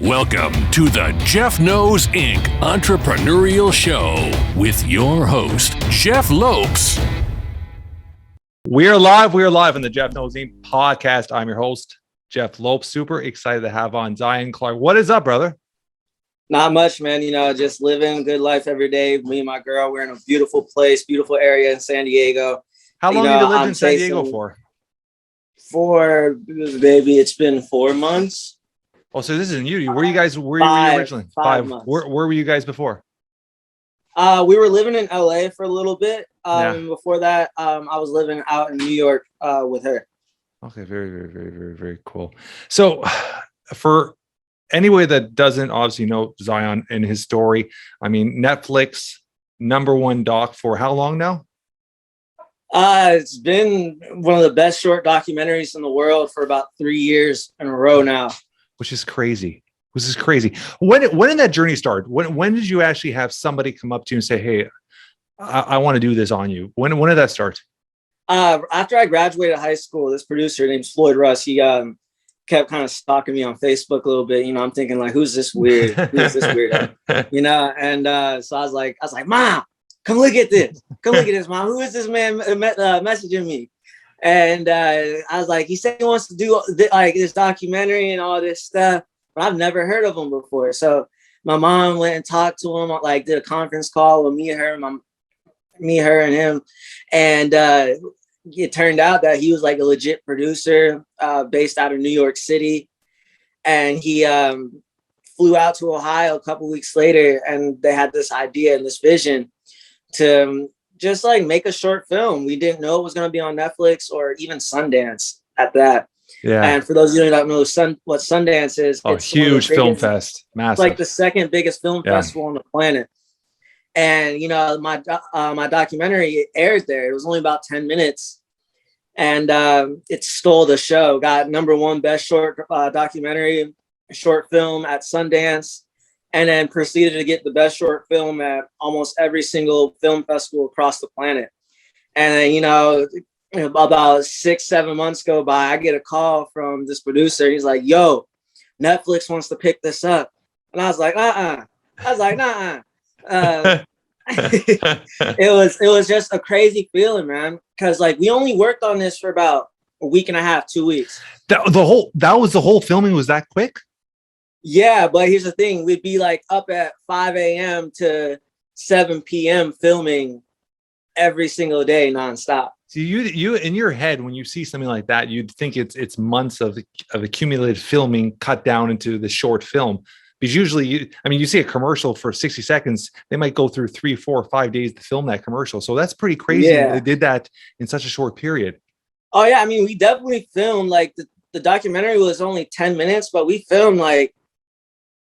Welcome to the Jeff Knows Inc. Entrepreneurial Show with your host, Jeff Lopes. We are live. We are live on the Jeff Knows Inc. podcast. I'm your host, Jeff Lopes. Super excited to have on Zion Clark. What is up, brother? Not much, man. Just living a good life every day. Me and my girl, we're in a beautiful place, beautiful area in San Diego. How long have you lived in San Diego for? Baby, it's been 4 months. Oh, so this isn't you. Where you originally? 5 months. Where were you guys before? We were living in LA for a little bit. Before that, I was living out in New York with her. Okay, very, very, very, very, very cool. So for anybody that doesn't obviously know Zion and his story, I mean, Netflix #1 doc for how long now? It's been one of the best short documentaries in the world for about 3 years in a row now. Which is crazy. This is crazy. When did that journey start? When did you actually have somebody come up to you and say, "Hey, I want to do this on you"? When did that start? After I graduated high school, this producer named Floyd Russ, he kept kind of stalking me on Facebook a little bit. I'm thinking like, who's this weird? Who's this weirdo? And so I was like, "Mom, come look at this. Come look at this, Mom. Who is this man messaging me?" And I was like, he said he wants to do this documentary and all this stuff, but I've never heard of him before. So my mom went and talked to him, did a conference call with me, her, and him. And it turned out that he was like a legit producer based out of New York City. And he flew out to Ohio a couple weeks later, and they had this idea and this vision to just like make a short film. We didn't know it was going to be on Netflix or even Sundance at that. Yeah. And for those of you who don't know what Sundance is, it's huge film fest, massive. It's like the second biggest film festival on the planet. And my documentary aired there. It was only about 10 minutes, and it stole the show. Got #1 best short documentary short film at Sundance. And then proceeded to get the best short film at almost every single film festival across the planet. And then, about 6-7 months go by, I get a call from this producer. He's like, "Yo, Netflix wants to pick this up." And I was like, "Uh-uh." I was like, "Nah." It was just a crazy feeling, man. Because we only worked on this for about a week and a half, 2 weeks. That was the whole filming was that quick? Yeah, but here's the thing. We'd be up at 5 a.m. to 7 p.m. filming every single day nonstop. So you in your head, when you see something like that, you'd think it's months of accumulated filming cut down into the short film. Because usually you see a commercial for 60 seconds, they might go through 3, 4, 5 days to film that commercial. So that's pretty crazy. Yeah. They did that in such a short period. Oh yeah. We definitely filmed the documentary was only 10 minutes, but we filmed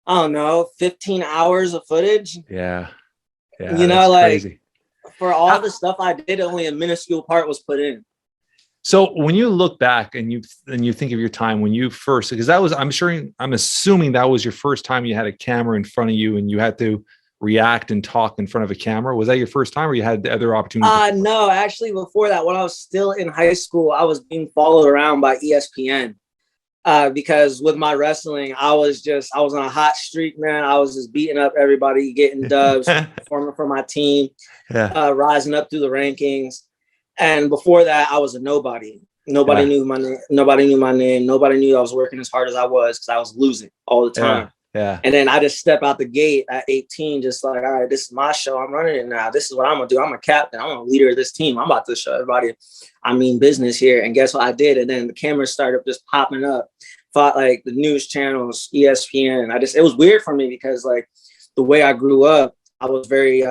I don't know, 15 hours of footage. Yeah. Crazy. For all the stuff I did, only a minuscule part was put in. So when you look back and you think of your time when you first, because I'm assuming that was your first time you had a camera in front of you and you had to react and talk in front of a camera. Was that your first time, or you had other opportunities? No, actually before that, when I was still in high school, I was being followed around by ESPN. Because with my wrestling, I was on a hot streak, man. I was just beating up everybody, getting dubs, performing for my team, rising up through the rankings. And before that, I was a nobody. Nobody knew my name. Nobody knew my name. Nobody knew I was working as hard as I was because I was losing all the time. Yeah. And then I just step out the gate at 18, just like, all right, this is my show. I'm running it now. This is what I'm going to do. I'm a captain. I'm a leader of this team. I'm about to show everybody I mean business here. And guess what I did? And then the cameras started just popping up. Fought the news channels, ESPN. It was weird for me because the way I grew up, I was very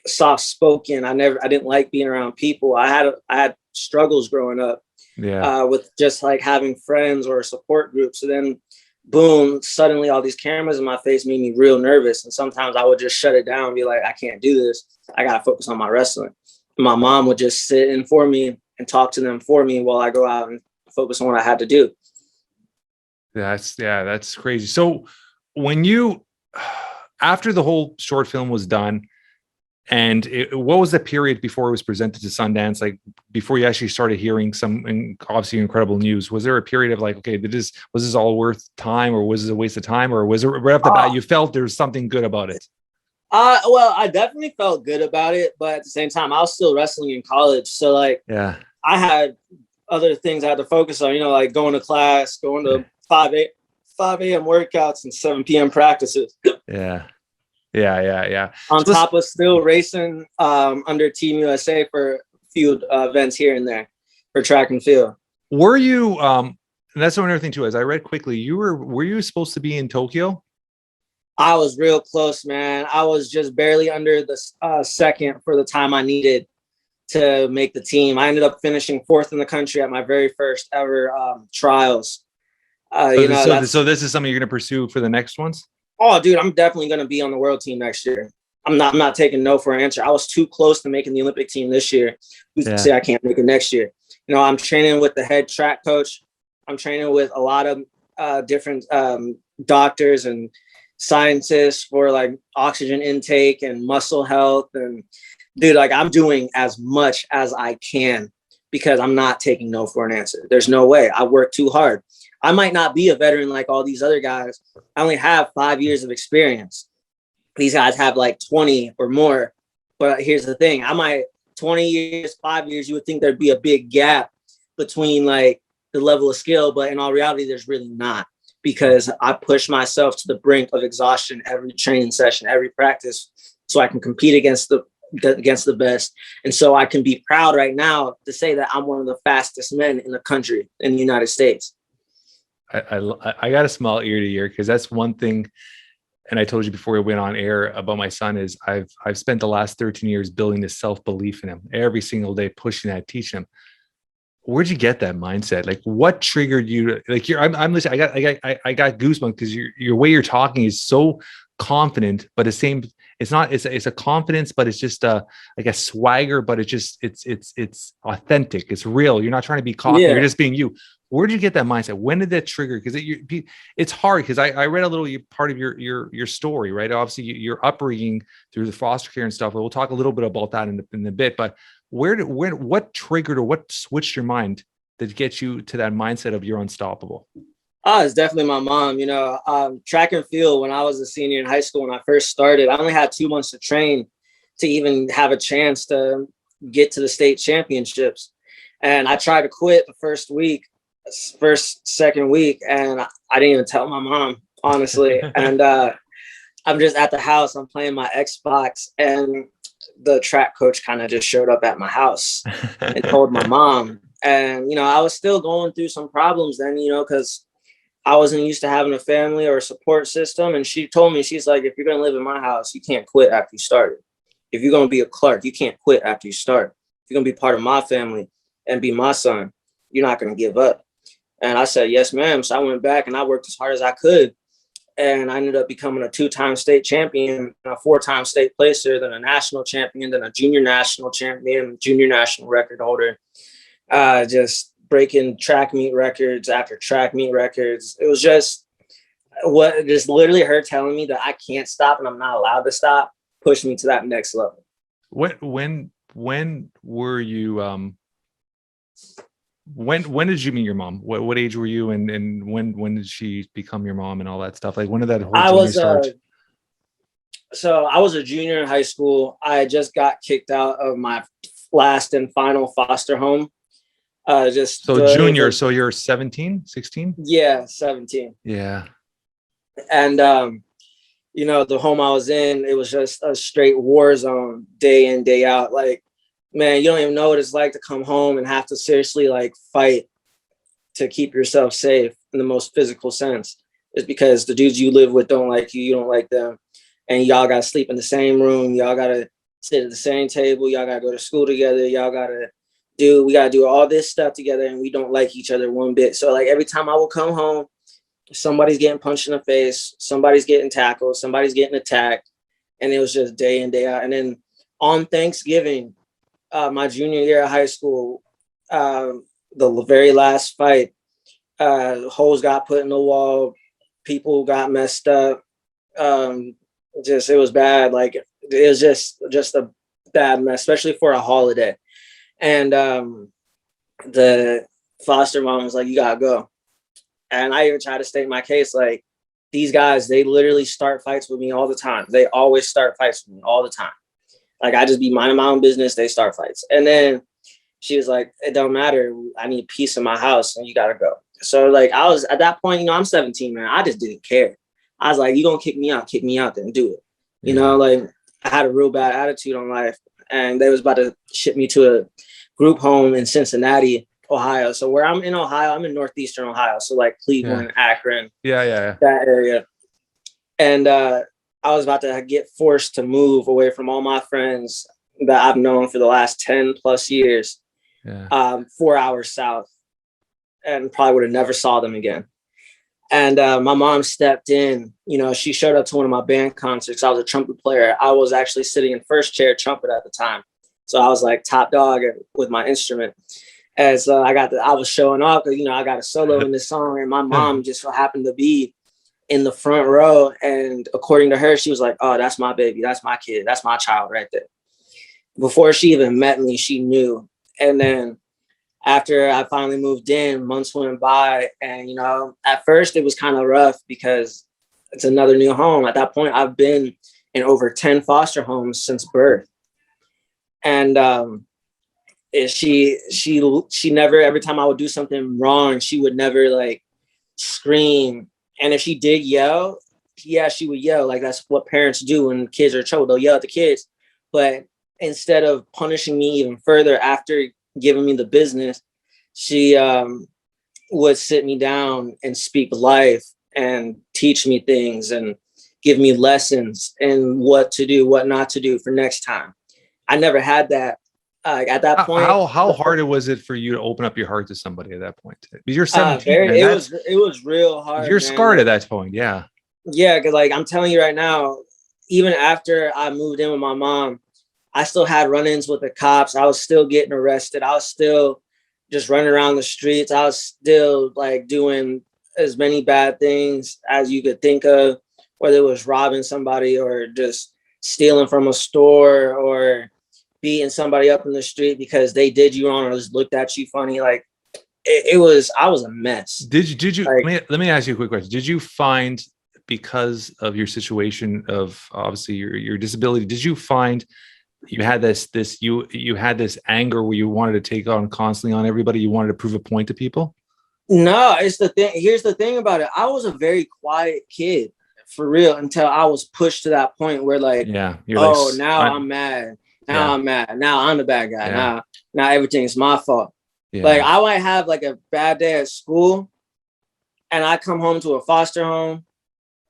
soft spoken. I didn't like being around people. I had struggles growing up with just having friends or a support group. So then boom, suddenly all these cameras in my face made me real nervous. And sometimes I would just shut it down and be like, I can't do this. I got to focus on my wrestling. And my mom would just sit in for me and talk to them for me while I go out and focus on what I had to do. That's crazy. So when after the whole short film was done, And what was the period before it was presented to Sundance? Like before you actually started hearing some obviously incredible news, was there a period of like, okay, was this all worth time, or was this a waste of time, or was it right off the bat you felt there was something good about it? Well, I definitely felt good about it, but at the same time, I was still wrestling in college. So like, Yeah, I had other things I had to focus on, like going to class, going to 5 a.m. workouts and 7 p.m. practices. Yeah. On top of still racing under Team USA for a few events here and there for track and field. Were you, and that's another thing too, as I read quickly, were you supposed to be in Tokyo? I was real close, man. I was just barely under the second for the time I needed to make the team. I ended up finishing 4th in the country at my very first ever trials. So this is something you're going to pursue for the next ones? Oh, dude, I'm definitely going to be on the world team next year. I'm not taking no for an answer. I was too close to making the Olympic team this year. Who's to say I can't make it next year? I'm training with the head track coach. I'm training with a lot of different doctors and scientists for like oxygen intake and muscle health. And dude, like I'm doing as much as I can because I'm not taking no for an answer. There's no way. I work too hard. I might not be a veteran like all these other guys. I only have 5 years of experience. These guys have like 20 or more. But here's the thing. I might 20 years, 5 years, you would think there'd be a big gap between like the level of skill. But in all reality, there's really not, because I push myself to the brink of exhaustion every training session, every practice, so I can compete against the best. And so I can be proud right now to say that I'm one of the fastest men in the country, in the United States. I got a small ear to ear, because that's one thing. And I told you before we went on air about my son is I've spent the last 13 years building this self-belief in him every single day, pushing that, teaching him. Where'd you get that mindset? Like what triggered you to, like I'm listening. I got goosebumps because your way you're talking is so confident, but it's a confidence, but it's just like a swagger, but it's authentic. It's real. You're not trying to be cocky. You're just being you. Where did you get that mindset? When did that trigger? Because it's hard, because I read a little part of your story, right? Obviously, your upbringing through the foster care and stuff. We'll talk a little bit about that in a bit. But what triggered or what switched your mind that gets you to that mindset of you're unstoppable? It's definitely my mom. Track and field, when I was a senior in high school, when I first started, I only had 2 months to train to even have a chance to get to the state championships. And I tried to quit the second week, and I didn't even tell my mom, honestly. And I'm just at the house, I'm playing my Xbox, and the track coach kind of just showed up at my house and told my mom. And, I was still going through some problems then, because I wasn't used to having a family or a support system. And she told me, she's like, if you're going to live in my house, you can't quit after you started. If you're going to be a Clark, you can't quit after you start. If you're going to be part of my family and be my son, you're not going to give up. And I said, yes, ma'am. So I went back and I worked as hard as I could. And I ended up becoming a 2-time state champion, a 4-time state placer, then a national champion, then a junior national champion, junior national record holder, just breaking track meet records after track meet records. It was just literally her telling me that I can't stop and I'm not allowed to stop, pushed me to that next level. When were you, when did you meet your mom? What age were you, and when did she become your mom and all that stuff? Like when did that whole start? So I was a junior in high school. I just got kicked out of my last and final foster home. Junior, so you're 17, 16? Yeah, 17. Yeah. And the home I was in, it was just a straight war zone, day in, day out. Like, man, you don't even know what it's like to come home and have to seriously like fight to keep yourself safe in the most physical sense. It's because the dudes you live with don't like you, you don't like them. And y'all got to sleep in the same room. Y'all got to sit at the same table. Y'all got to go to school together. We got to do all this stuff together, and we don't like each other one bit. So like every time I will come home, somebody's getting punched in the face, somebody's getting tackled, somebody's getting attacked. And it was just day in, day out. And then on Thanksgiving, my junior year of high school, the very last fight, holes got put in the wall, people got messed up. It was bad. Like it was just a bad mess, especially for a holiday. And the foster mom was like, you gotta go. And I even tried to state my case, like, these guys, they literally start fights with me all the time. They always start fights with me all the time. Like, I just be minding my own business, they start fights. And then she was like, it don't matter. I need peace in my house and you gotta go. So like, I was at that point, I'm 17, man. I just didn't care. I was like, you gonna kick me out, then do it. You know, like, I had a real bad attitude on life, and they was about to ship me to a group home in Cincinnati, Ohio. So where I'm in Ohio, I'm in northeastern Ohio. So like Cleveland, Akron, that area. And I was about to get forced to move away from all my friends that I've known for the last 10 plus years, 4 hours south, and probably would have never saw them again. And my mom stepped in. You know, she showed up to one of my band concerts. I was a trumpet player. I was actually sitting in first chair trumpet at the time. So I was like top dog with my instrument. As I was showing off, because, I got a solo in this song, and my mom just so happened to be in the front row. And according to her, she was like, oh, that's my baby. That's my kid. That's my child right there. Before she even met me, she knew. And then after I finally moved in, months went by. And, at first it was kind of rough because it's another new home. At that point, I've been in over 10 foster homes since birth. And she never, every time I would do something wrong, she would never like scream. And if she did yell, she would yell. Like, that's what parents do when kids are in trouble. They'll yell at the kids. But instead of punishing me even further after giving me the business, she would sit me down and speak life and teach me things and give me lessons and what to do, what not to do for next time. I never had that. At that point, how hard was it for you to open up your heart to somebody at that point? Because you're 17. It was real hard. You're scarred at that point, yeah. Yeah, because like I'm telling you right now, even after I moved in with my mom, I still had run-ins with the cops. I was still getting arrested. I was still just running around the streets. I was still like doing as many bad things as you could think of, whether it was robbing somebody or just stealing from a store or beating somebody up in the street because they did you wrong or just looked at you funny. Like I was a mess. Did you, like, let me ask you a quick question. Did you find, because of your situation of obviously your disability, did you find you had you had this anger where you wanted to take on constantly on everybody? You wanted to prove a point to people? No, it's the thing. Here's the thing about it. I was a very quiet kid for real until I was pushed to that point where like, I'm mad. Now I'm mad. Now I'm the bad guy. Yeah. Now everything's my fault. Yeah. Like I might have like a bad day at school and I come home to a foster home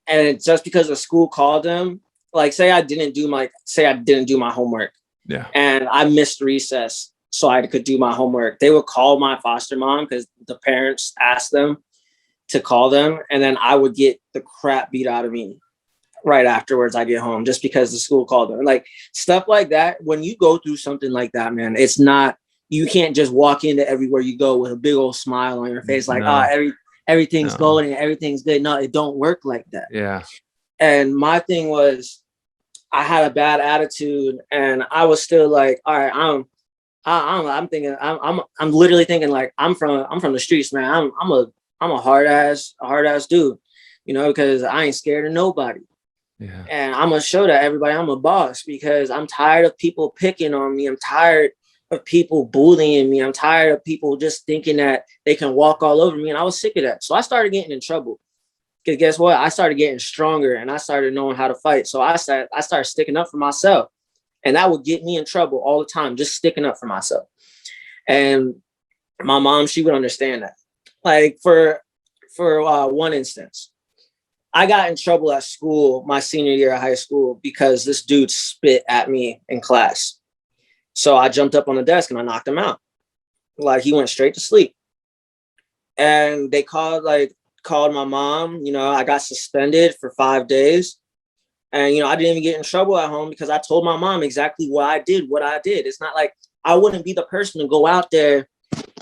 and it's just because the school called them, like say I didn't do my homework. Yeah. And I missed recess so I could do my homework. They would call my foster mom because the parents asked them to call them. And then I would get the crap beat out of me right afterwards I get home just because the school called them. Like stuff like that. When you go through something like that, man, it's not, you can't just walk into everywhere you go with a big old smile on your face. Like, everything's going and everything's good. No, it don't work like that. Yeah. And my thing was I had a bad attitude and I was still like, all right, I'm literally thinking like, I'm from the streets, man. I'm a hard ass dude, because I ain't scared of nobody. Yeah. And I'm going to show that everybody I'm a boss because I'm tired of people picking on me. I'm tired of people bullying me. I'm tired of people just thinking that they can walk all over me. And I was sick of that. So I started getting in trouble because guess what? I started getting stronger and I started knowing how to fight. So I started sticking up for myself and that would get me in trouble all the time, just sticking up for myself. And my mom, she would understand that. Like for one instance, I got in trouble at school my senior year of high school because this dude spit at me in class. So I jumped up on the desk and I knocked him out. Like he went straight to sleep. And they called my mom. I got suspended for 5 days. And, I didn't even get in trouble at home because I told my mom exactly what I did. It's not like I wouldn't be the person to go out there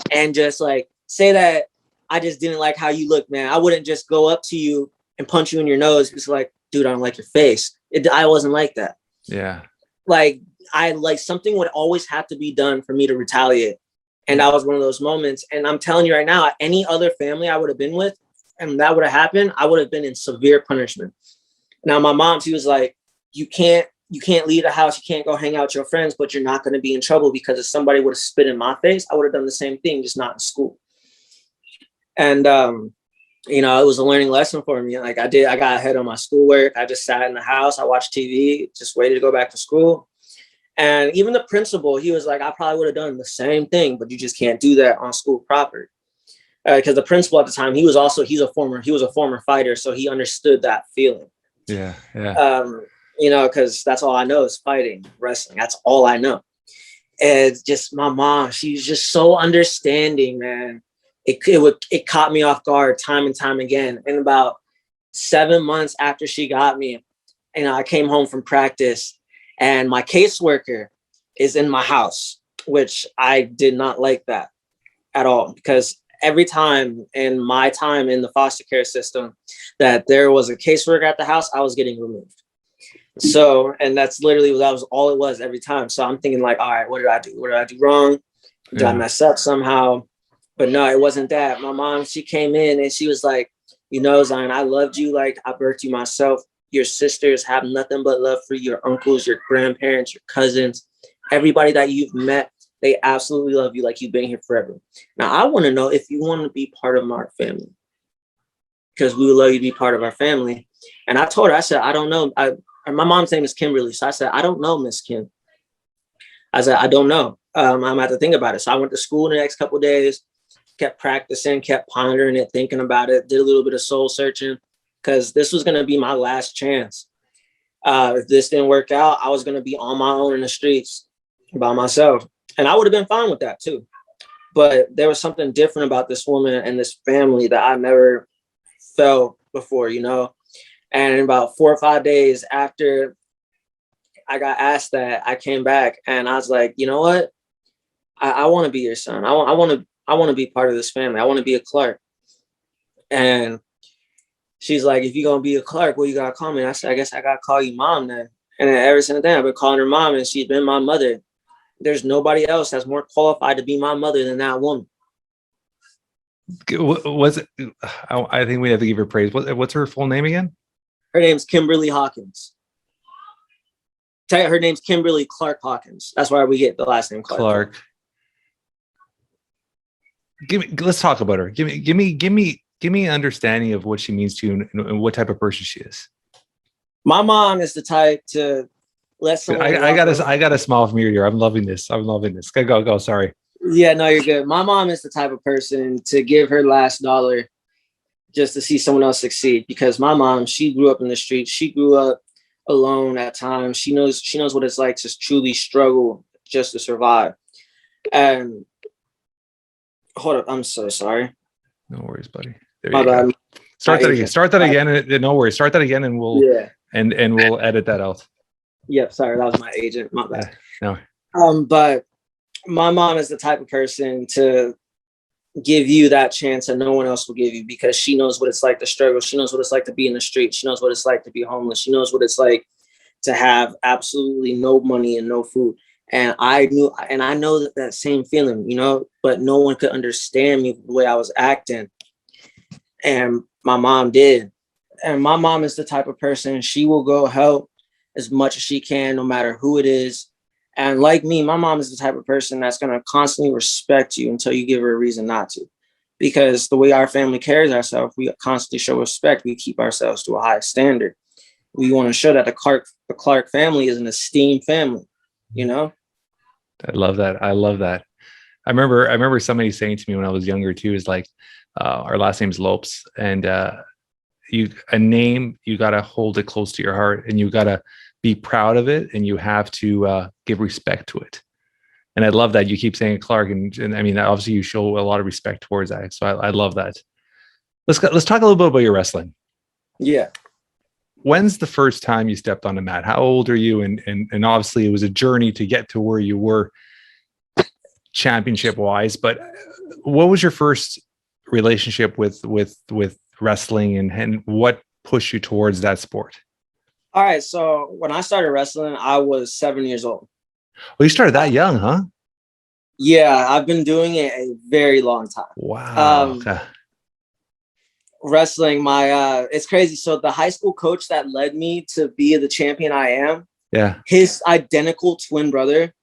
and just like say that I just didn't like how you look, man. I wouldn't just go up to you and punch you in your nose. It's like, dude, I don't like your face. I wasn't like that. Yeah. Like something would always have to be done for me to retaliate. And that was one of those moments. And I'm telling you right now, any other family I would have been with, and that would have happened, I would have been in severe punishment. Now, my mom, she was like, you can't leave the house. You can't go hang out with your friends, but you're not going to be in trouble, because if somebody would have spit in my face, I would have done the same thing, just not in school. And, you know, it was a learning lesson for me. Like I got ahead on my schoolwork. I just sat in the house. I watched TV, just waited to go back to school. And even the principal, he was like, I probably would have done the same thing, but you just can't do that on school property. Because the principal at the time, he's a former fighter. So he understood that feeling. Yeah. Yeah. You know, because that's all I know is fighting, wrestling. That's all I know. And just my mom, she's just so understanding, man. It caught me off guard time and time again. And about 7 months after she got me, and I came home from practice, and my caseworker is in my house, which I did not like that at all, because every time in my time in the foster care system that there was a caseworker at the house, I was getting removed. So, and that was all it was every time. So I'm thinking like, all right, what did I do? What did I do wrong? Did I mess up somehow? But no, it wasn't that. My mom, she came in and she was like, you know, Zion, I loved you like I birthed you myself. Your sisters have nothing but love for you. Your uncles, your grandparents, your cousins, everybody that you've met, they absolutely love you like you've been here forever. Now, I want to know if you want to be part of our family, because we would love you to be part of our family. And I told her, I said, I don't know. My mom's name is Kimberly. So I said, I don't know, Miss Kim. I said, I don't know. I'm going to have to think about it. So I went to school the next couple of days, kept practicing, kept pondering it, thinking about it, did a little bit of soul searching, because this was going to be my last chance. If this didn't work out, I was going to be on my own in the streets by myself. And I would have been fine with that too. But there was something different about this woman and this family that I never felt before, you know? And about 4 or 5 days after I got asked that, I came back and I was like, you know what? I want to be your son. I want to be part of this family. I want to be a Clark. And she's like, if you're going to be a Clark, what you got to call me? And I said, I guess I got to call you mom then. And then ever since then, I've been calling her mom, and she's been my mother. There's nobody else that's more qualified to be my mother than that woman. I think we have to give her praise. What's her full name again? Her name's Kimberly Hawkins. Her name's Kimberly Clark Hawkins. That's why we get the last name Clark. Let's talk about her. Give me an understanding of what she means to you and what type of person she is. My mom is the type to let someone. I got a smile from ear to ear. I'm loving this. Go. Sorry. Yeah, no, you're good. My mom is the type of person to give her last dollar just to see someone else succeed. Because my mom, she grew up in the streets. She grew up alone at times. She knows what it's like to truly struggle just to survive. And hold up, I'm so sorry. No worries, buddy. There My you bad. go. Start that again. And no worries. Start that again, and we'll and we'll edit that out. Yep, sorry, that was my agent. My bad. No. But my mom is the type of person to give you that chance that no one else will give you, because she knows what it's like to struggle. She knows what it's like to be in the street. She knows what it's like to be homeless. She knows what it's like to have absolutely no money and no food. And I know that same feeling, you know, but no one could understand me the way I was acting. And my mom did. And my mom is the type of person, she will go help as much as she can, no matter who it is. And like me, my mom is the type of person that's going to constantly respect you until you give her a reason not to. Because the way our family carries ourselves, we constantly show respect. We keep ourselves to a high standard. We want to show that the Clark family is an esteemed family, you know? I love that. I remember somebody saying to me when I was younger too, is like, our last name's Lopes, and you got to hold it close to your heart, and you got to be proud of it, and you have to give respect to it. And I love that you keep saying Clark, and I mean, obviously you show a lot of respect towards that. So I love that. Let's talk a little bit about your wrestling. Yeah. When's the first time you stepped on a mat? How old are you? And obviously it was a journey to get to where you were championship wise, but what was your first relationship with wrestling, and what pushed you towards that sport? All right. So when I started wrestling, I was 7 years old. Well, you started that young, huh? Yeah, I've been doing it a very long time. Wow. Okay. Wrestling, it's crazy. So the high school coach that led me to be the champion I am, Yeah. his identical twin brother,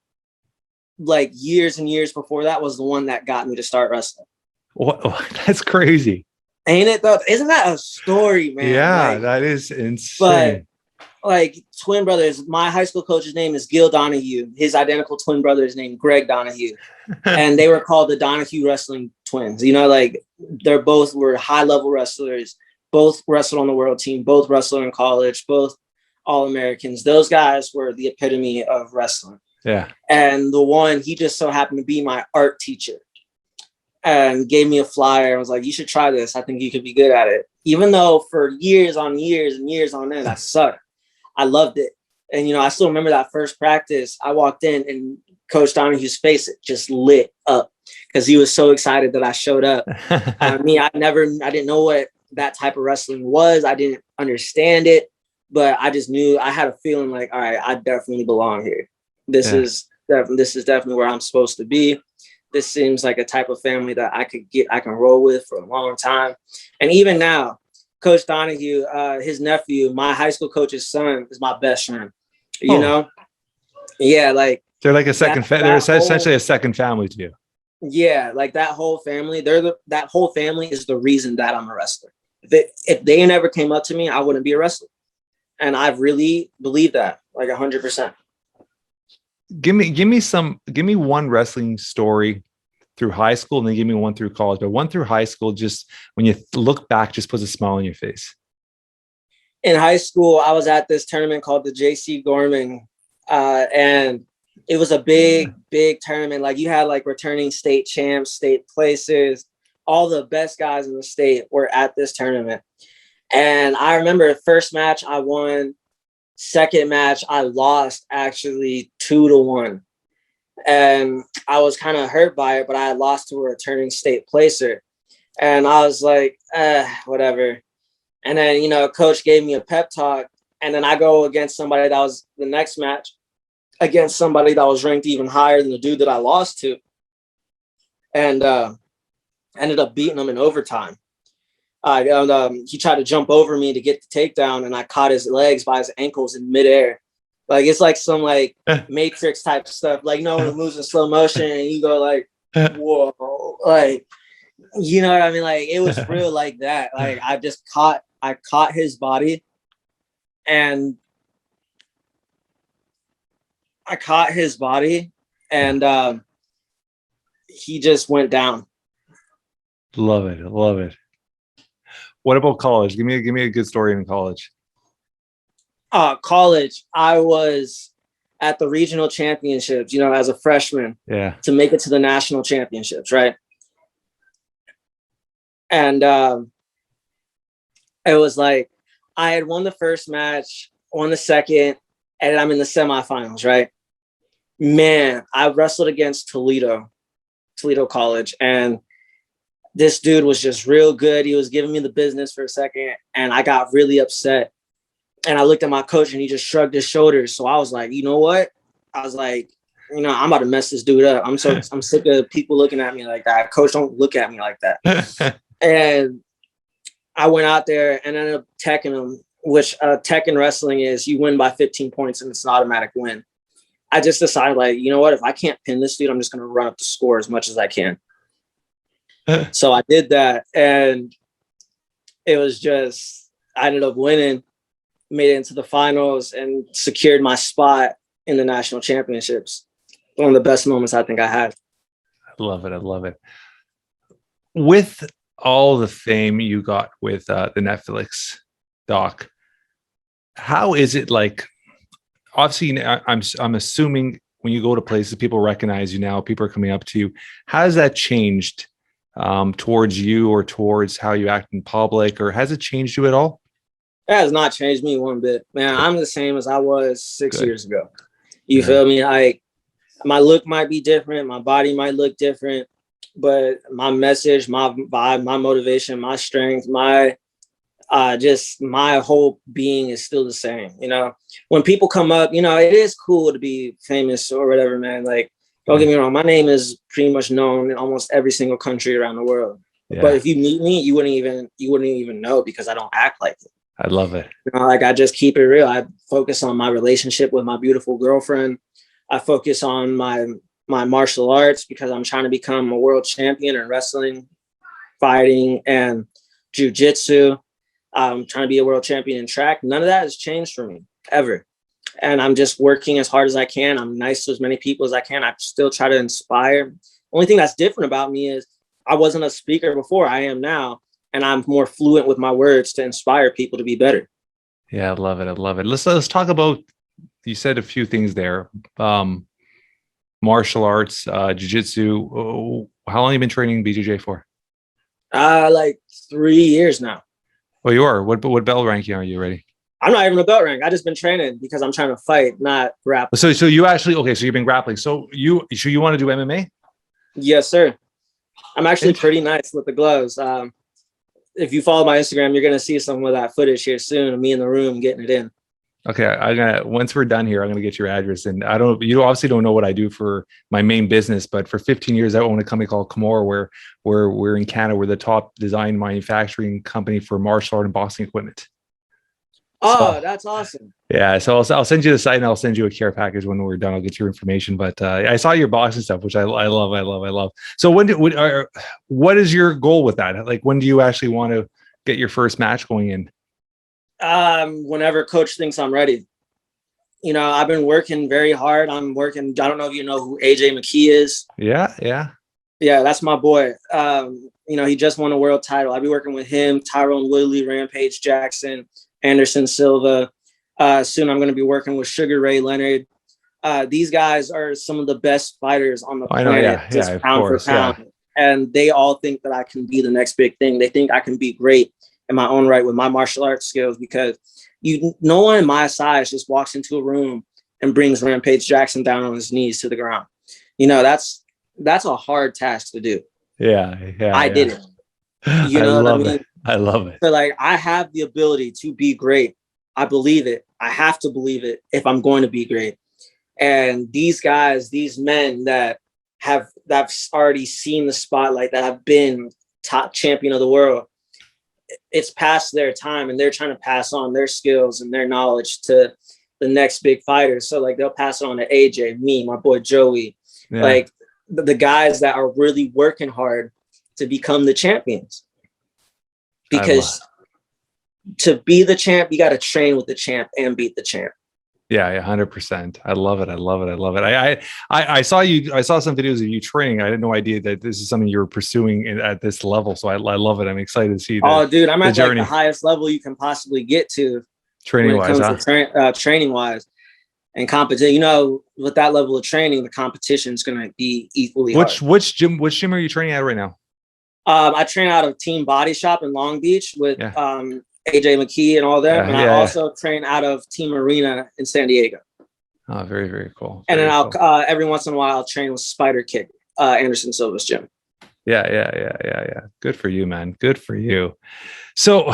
like years and years before that, was the one that got me to start wrestling. What? That's crazy. Ain't it though? Isn't that a story, man? Yeah, like, that is insane. But like twin brothers, my high school coach's name is Gil Donahue. His identical twin brother is named Greg Donahue. And they were called the Donahue Wrestling Twins. You know, like they're both were high level wrestlers, both wrestled on the world team, both wrestled in college, both All-Americans. Those guys were the epitome of wrestling. Yeah. And the one, he just so happened to be my art teacher and gave me a flyer and was like, you should try this. I think you could be good at it. Even though for years on years and years on end, I sucked. I loved it. And, you know, I still remember that first practice. I walked in and Coach Donahue's face just lit up because he was so excited that I showed up. I didn't know what that type of wrestling was. I didn't understand it, but I just knew, I had a feeling like, all right, I definitely belong here. This is definitely where I'm supposed to be. This seems like a type of family that I can roll with for a long time. And even now, Coach Donahue, his nephew, my high school coach's son, is my best friend. You know? Yeah, like they're like a second they're essentially a second family to you. Yeah, like that whole family, that whole family is the reason that I'm a wrestler. If they never came up to me, I wouldn't be a wrestler. And I really believe that, like 100%. Give me one wrestling story through high school, and then give me one through college. But one through high school, just when you look back, just puts a smile on your face. In high school, I was at this tournament called the JC Gorman, and it was a big tournament. Like you had like returning state champs, state places, all the best guys in the state were at this tournament. And I remember first match I won, second match I lost actually 2-1. And I was kind of hurt by it, but I had lost to a returning state placer. And I was like, whatever. And then, you know, coach gave me a pep talk. And then I go against somebody that was the next match against somebody that was ranked even higher than the dude that I lost to. And ended up beating him in overtime. He tried to jump over me to get the takedown, and I caught his legs by his ankles in midair. Like, it's like some like Matrix type stuff. Like, no one moves in slow motion and you go like, whoa, like, you know what I mean? Like, it was real like that. Like, I caught his body and he just went down. Love it. Love it. What about college? Give me a good story in college. College, I was at the regional championships, you know, as a freshman, to make it to the national championships, right? And it was like I had won the first match, won the second, and I'm in the semifinals, right? Man, I wrestled against Toledo College, and this dude was just real good. He was giving me the business for a second, and I got really upset. And I looked at my coach and he just shrugged his shoulders. So I was like, you know what? I was like, you know, I'm about to mess this dude up. I'm sick of people looking at me like that. Coach, don't look at me like that. And I went out there and ended up teching him, which tech in wrestling is you win by 15 points and it's an automatic win. I just decided, like, you know what? If I can't pin this dude, I'm just going to run up the score as much as I can. So I did that. And it was just, I ended up winning. Made it into the finals and secured my spot in the national championships. One of the best moments I think I had. I love it. I love it. With all the fame you got with the Netflix doc, how is it like? Obviously, I'm assuming when you go to places, people recognize you now. People are coming up to you. How has that changed towards you or towards how you act in public, or has it changed you at all? It has not changed me one bit, man. I'm the same as I was 6 years ago. You feel me? Like, my look might be different. My body might look different, but my message, my vibe, my motivation, my strength, my just my whole being is still the same. You know, when people come up, you know, it is cool to be famous or whatever, man. Like, don't get me wrong, my name is pretty much known in almost every single country around the world. Yeah. But if you meet me, you wouldn't even know, because I don't act like it. I love it. You know, like, I just keep it real. I focus on my relationship with my beautiful girlfriend. I focus on my martial arts, because I'm trying to become a world champion in wrestling, fighting, and jiu-jitsu. I'm trying to be a world champion in track. None of that has changed for me ever. And I'm just working as hard as I can. I'm nice to as many people as I can. I still try to inspire. Only thing that's different about me is I wasn't a speaker before. I am now. And I'm more fluent with my words to inspire people to be better. Yeah, I love it. I love it. Let's talk about, you said a few things there. Martial arts, jiu-jitsu. How long have you been training BJJ for? Like 3 years now. Oh, you are? What belt ranking are you already? I'm not even a belt rank. I just been training because I'm trying to fight, not grapple. So you actually, okay, so you've been grappling. So you want to do MMA? Yes, sir. I'm actually pretty nice with the gloves. If you follow my Instagram, you're going to see some of that footage here soon of me in the room getting it in. Okay, once we're done here, I'm gonna get your address. And you obviously don't know what I do for my main business, but for 15 years, I own a company called Kimura, where we're in Canada. We're the top design manufacturing company for martial art and boxing equipment. Oh, so, that's awesome. Yeah, so I'll send you the site, and I'll send you a care package when we're done. I'll get your information. But I saw your boxing stuff, which I love. So what is your goal with that? Like, when do you actually want to get your first match going in? Whenever coach thinks I'm ready. You know, I've been working very hard. I don't know if you know who AJ McKee is. Yeah, that's my boy. You know, he just won a world title. I'll be working with him, Tyrone Woodley, Rampage Jackson, Anderson Silva. Soon I'm going to be working with Sugar Ray Leonard. These guys are some of the best fighters on the planet, just pound for pound. Yeah. And they all think that I can be the next big thing. They think I can be great in my own right with my martial arts skills, because no one my size just walks into a room and brings Rampage Jackson down on his knees to the ground. You know, that's a hard task to do. Yeah. I did it. You know what I mean? I love it. So, like, I have the ability to be great. I believe it. I have to believe it if I'm going to be great. And these guys, these men that have already seen the spotlight, that have been top champion of the world, it's past their time, and they're trying to pass on their skills and their knowledge to the next big fighters. So, like, they'll pass it on to AJ, me, my boy Joey, like the guys that are really working hard to become the champions. Because to be the champ, you got to train with the champ and beat the champ. Yeah, 100%. I love it. I saw some videos of you training. I had no idea that this is something you're pursuing at this level. So I love it. I'm excited to see that. Oh, dude, I'm at like the highest level you can possibly get to training wise, training wise and competition. You know, with that level of training, the competition is going to be equally hard. Which gym are you training at right now? I train out of Team Body Shop in Long Beach with AJ McKee and all that. And I also train out of Team Arena in San Diego. Oh, very, very cool. And then I'll every once in a while I'll train with Spider Kick, Anderson Silva's gym. Yeah. Good for you, man. Good for you. So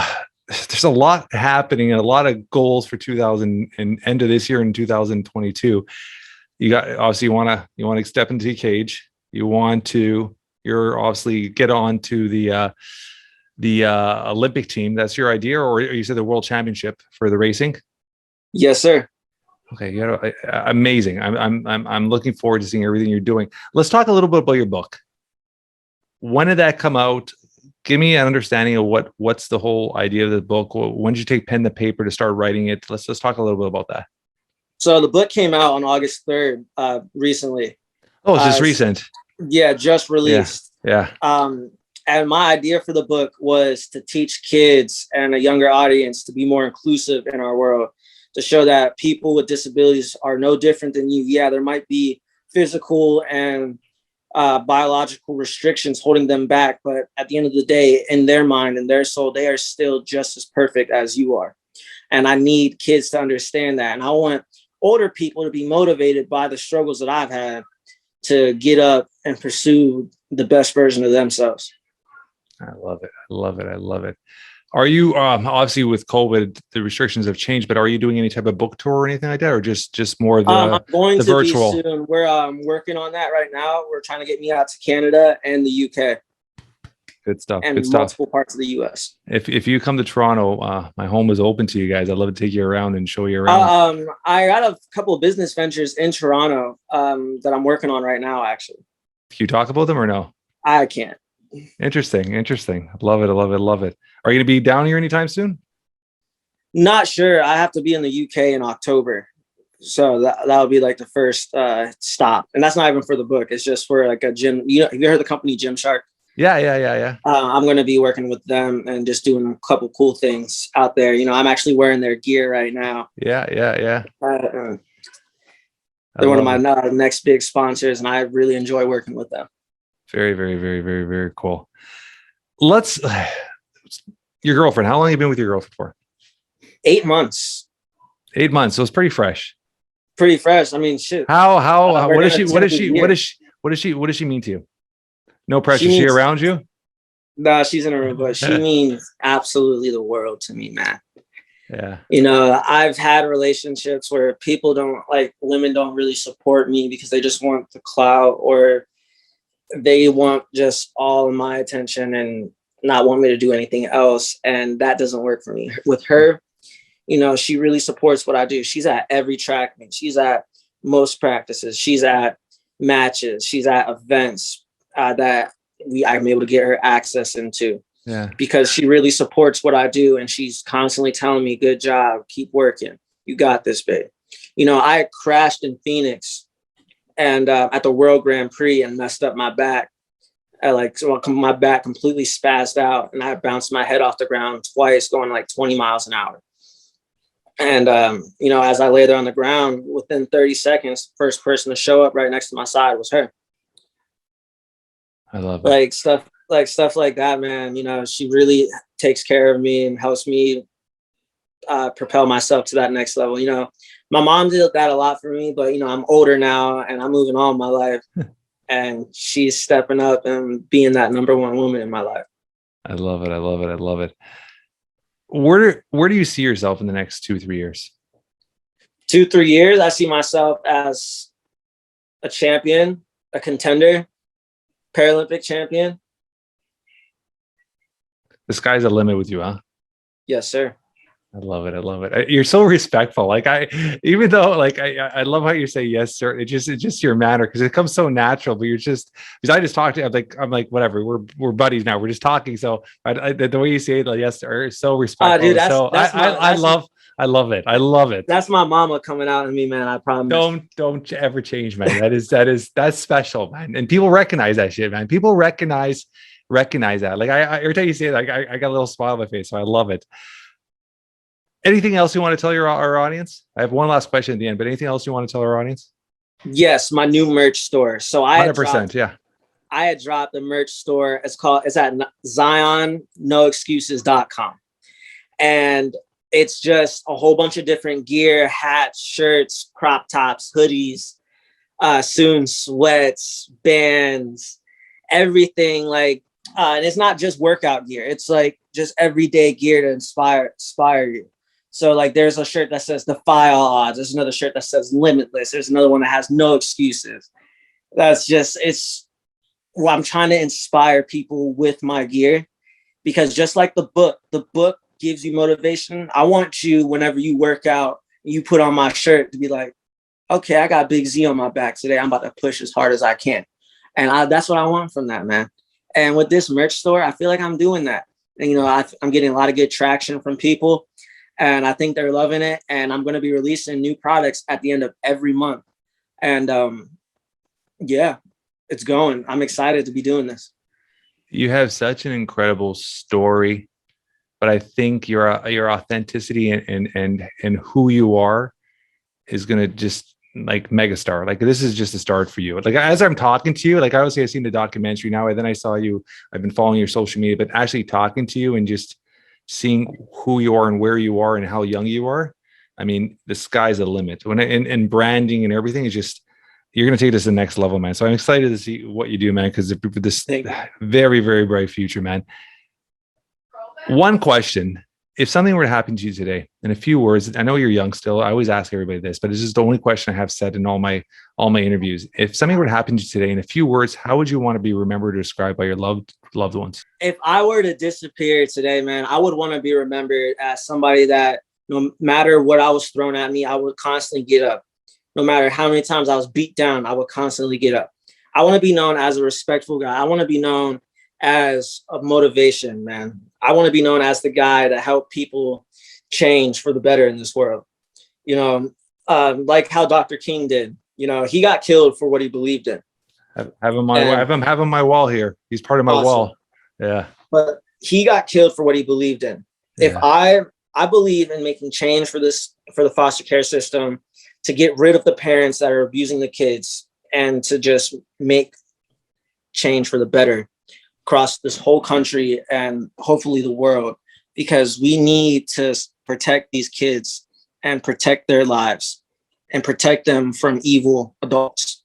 there's a lot happening and a lot of goals for 2000 and end of this year in 2022. You got, obviously you want to step into the cage. You're obviously get on to the Olympic team. That's your idea, or you said the world championship for the racing? Yes, sir. Okay, amazing. I'm looking forward to seeing everything you're doing. Let's talk a little bit about your book. When did that come out? Give me an understanding of what's the whole idea of the book. When did you take pen to paper to start writing it? Let's talk a little bit about that. So the book came out on August 3rd, recently. Oh, it's just recent. Yeah, just released. Yeah. And my idea for the book was to teach kids and a younger audience to be more inclusive in our world, to show that people with disabilities are no different than you. Yeah, there might be physical and biological restrictions holding them back, but at the end of the day, in their mind and their soul, they are still just as perfect as you are. And I need kids to understand that. And I want older people to be motivated by the struggles that I've had to get up and pursue the best version of themselves. I love it. Are you obviously with COVID, the restrictions have changed, but are you doing any type of book tour or anything like that, or just more I'm going the to virtual? be soon. We're working on that right now. We're trying to get me out to Canada and the UK. Good stuff. And Good stuff. multiple parts of the US. If you come to Toronto, my home is open to you guys. I'd love to take you around and show you around. I got a couple of business ventures in Toronto that I'm working on right now, actually. Can you talk about them or no? I can't. Interesting. Love it. Are you going to be down here anytime soon? Not sure. I have to be in the UK in October. So that'll be like the first stop. And that's not even for the book. It's just for like a gym. You know, have you heard of the company Gymshark? Yeah. I'm going to be working with them and just doing a couple cool things out there. You know, I'm actually wearing their gear right now. Yeah. They're one of my next big sponsors, and I really enjoy working with them. Very cool. Your girlfriend, how long have you been with your girlfriend for? 8 months. 8 months. So it's pretty fresh. I mean, shit. What does she mean to you? No pressure. She around you? No, she's in a room, but she means absolutely the world to me, man. Yeah. You know, I've had relationships where women don't really support me because they just want the clout, or they want just all of my attention and not want me to do anything else. And that doesn't work for me. With her, you know, she really supports what I do. She's at every track meet. She's at most practices. She's at matches. She's at events that I'm able to get her access into. Yeah. Because she really supports what I do, and she's constantly telling me, good job, keep working. You got this, babe. You know, I crashed in Phoenix and at the World Grand Prix and messed up my back. My back completely spazzed out, and I bounced my head off the ground twice, going like 20 miles an hour. And, you know, as I lay there on the ground, within 30 seconds, the first person to show up right next to my side was her. I love it. Stuff like that, man. You know, she really takes care of me and helps me propel myself to that next level. You know, my mom did that a lot for me, but, you know, I'm older now and I'm moving on in my life. And she's stepping up and being that number one woman in my life. I love it. Where do you see yourself in the next 2-3 years? 2-3 years, I see myself as a champion, a contender, Paralympic champion. The sky's the limit with you, huh? Yes, sir. I love it. You're so respectful. Even though I love how you say yes, sir. It's just your manner, because it comes so natural. But you're just, because I just talked to you, I'm like whatever. We're buddies now. We're just talking. So the way you say it, like, yes, sir, is so respectful. Dude, I love it. That's my mama coming out in me, man. I promise. Don't ever change, man. That's special, man. And people recognize that shit, man. People recognize that. Like I every time you say it, like I got a little smile on my face. So I love it. Anything else you want to tell our audience? I have one last question at the end, but anything else you want to tell our audience? Yes, my new merch store. So 100%, yeah. I had dropped the merch store. It's at ZionNoExcuses.com. And it's just a whole bunch of different gear, hats, shirts, crop tops, hoodies, soon sweats, bands, everything. And it's not just workout gear. It's like just everyday gear to inspire you. So like there's a shirt that says defy all odds. There's another shirt that says limitless. There's another one that has no excuses. I'm trying to inspire people with my gear, because just like the book gives you motivation. I want you, whenever you work out, you put on my shirt, to be like, okay, I got Big Z on my back today. I'm about to push as hard as I can. And that's what I want from that, man. And with this merch store, I feel like I'm doing that. And, you know, I'm getting a lot of good traction from people, and I think they're loving it. And I'm going to be releasing new products at the end of every month. And yeah, it's going. I'm excited to be doing this. You have such an incredible story, but I think your authenticity and who you are is going to just like megastar. Like this is just a start for you. Like as I'm talking to you, like obviously I've seen the documentary now, and then I saw you, I've been following your social media, but actually talking to you and just seeing who you are and where you are and how young you are. I mean, the sky's the limit. When and branding and everything is just, you're going to take this to the next level, man. So I'm excited to see what you do, man, because this very, very bright future, man. One question. If something were to happen to you today, in a few words, I know you're young still. I always ask everybody this, but it's just the only question I have said in all my interviews. If something were to happen to you today, in a few words, how would you want to be remembered or described by your loved ones? If I were to disappear today, man, I would want to be remembered as somebody that no matter what I was thrown at me, I would constantly get up. No matter how many times I was beat down, I would constantly get up. I want to be known as a respectful guy. I want to be known as a motivation, man. I want to be known as the guy that helped people change for the better in this world. You know, like how Dr. King did. You know, he got killed for what he believed in. Have him on my wall here. He's part of my wall. Yeah. But he got killed for what he believed in. Yeah. If I believe in making change for the foster care system, to get rid of the parents that are abusing the kids and to just make change for the better across this whole country and hopefully the world, because we need to protect these kids and protect their lives and protect them from evil adults.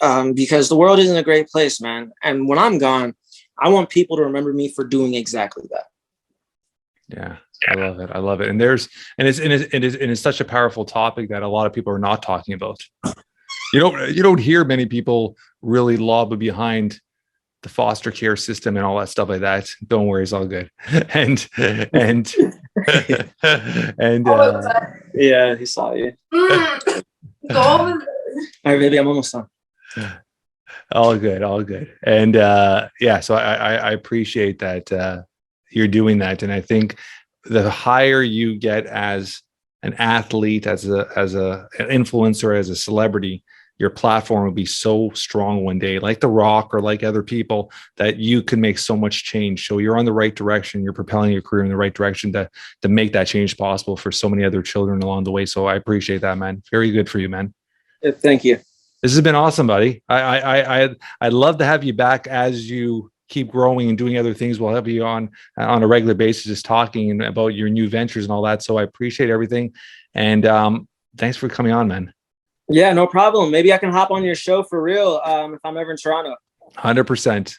Because the world isn't a great place, man. And when I'm gone, I want people to remember me for doing exactly that. Yeah, I love it. I love it. And it's such a powerful topic that a lot of people are not talking about. You don't hear many people really lobby behind the foster care system and all that stuff like that. Don't worry, it's all good. And yeah, he saw you. Go over there. All right, baby, I'm almost done. All good. And yeah, so I appreciate that you're doing that. And I think the higher you get as an athlete, as an influencer, as a celebrity, your platform will be so strong one day, like The Rock or like other people, that you can make so much change. So you're on the right direction. You're propelling your career in the right direction to make that change possible for so many other children along the way. So I appreciate that, man. Very good for you, man. Yeah, thank you. This has been awesome, buddy. I'd love to have you back as you keep growing and doing other things. We'll have you on a regular basis, just talking about your new ventures and all that. So I appreciate everything. And thanks for coming on, man. Yeah, no problem. Maybe I can hop on your show for real if I'm ever in Toronto. 100%.